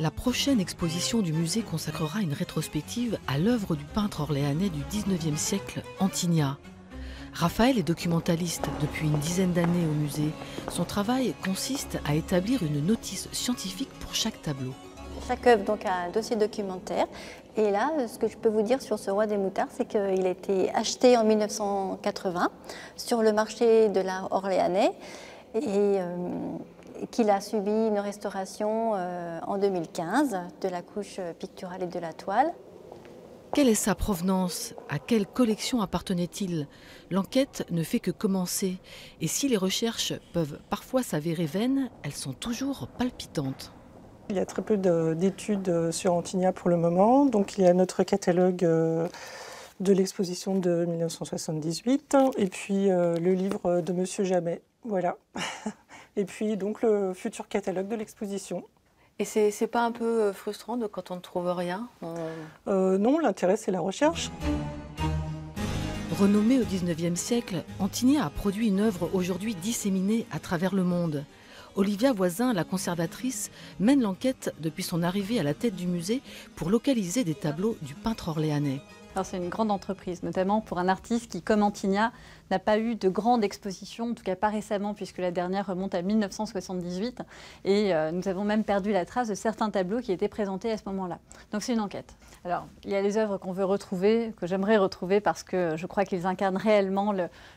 La prochaine exposition du musée consacrera une rétrospective à l'œuvre du peintre orléanais du 19e siècle, Antigna. Raphaël est documentaliste depuis une dizaine d'années au musée. Son travail consiste à établir une notice scientifique pour chaque tableau. Chaque œuvre donc, a un dossier documentaire. Et là, ce que je peux vous dire sur ce roi des moutards, c'est qu'il a été acheté en 1980 sur le marché de l'art orléanais et qu'il a subi une restauration en 2015 de la couche picturale et de la toile. Quelle est sa provenance? À quelle collection appartenait-il? L'enquête ne fait que commencer. Et si les recherches peuvent parfois s'avérer vaines, elles sont toujours palpitantes. Il y a très peu d'études sur Antigna pour le moment. Donc il y a notre catalogue de l'exposition de 1978 et puis le livre de Monsieur Jamais. Voilà. Et puis donc le futur catalogue de l'exposition. Et c'est pas un peu frustrant quand on ne trouve rien? Non, l'intérêt c'est la recherche. Renommé au 19e siècle, Antigna a produit une œuvre aujourd'hui disséminée à travers le monde. Olivia Voisin, la conservatrice, mène l'enquête depuis son arrivée à la tête du musée pour localiser des tableaux du peintre orléanais. C'est une grande entreprise, notamment pour un artiste qui, comme Antigna, n'a pas eu de grande exposition, en tout cas pas récemment, puisque la dernière remonte à 1978. Et nous avons même perdu la trace de certains tableaux qui étaient présentés à ce moment-là. Donc c'est une enquête. Alors, il y a les œuvres qu'on veut retrouver, que j'aimerais retrouver, parce que je crois qu'ils incarnent réellement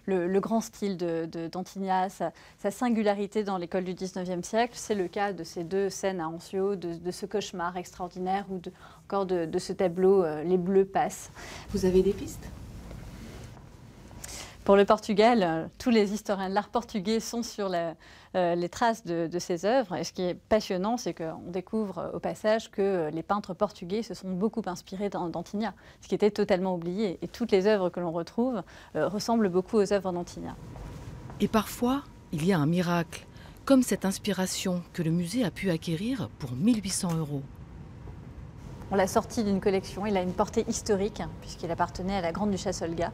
le grand style d'Antigna, sa singularité dans l'école du 19e siècle. C'est le cas de ces deux scènes à Ancio, de ce cauchemar extraordinaire, ou encore de ce tableau « Les Bleus passent ». Vous avez des pistes? Pour le Portugal, tous les historiens de l'art portugais sont sur les traces de ces œuvres. Et ce qui est passionnant, c'est qu'on découvre au passage que les peintres portugais se sont beaucoup inspirés d'Antigna, ce qui était totalement oublié. Et toutes les œuvres que l'on retrouve ressemblent beaucoup aux œuvres d'Antigna. Et parfois, il y a un miracle, comme cette inspiration que le musée a pu acquérir pour 1 800 €. On l'a sorti d'une collection, il a une portée historique puisqu'il appartenait à la Grande-Duchesse Olga.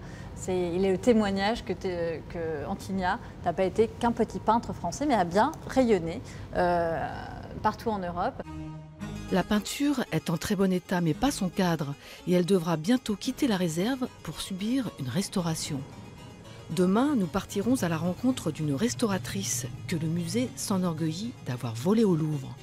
Il est le témoignage que Antigna n'a pas été qu'un petit peintre français, mais a bien rayonné partout en Europe. La peinture est en très bon état, mais pas son cadre, et elle devra bientôt quitter la réserve pour subir une restauration. Demain, nous partirons à la rencontre d'une restauratrice que le musée s'enorgueillit d'avoir volée au Louvre.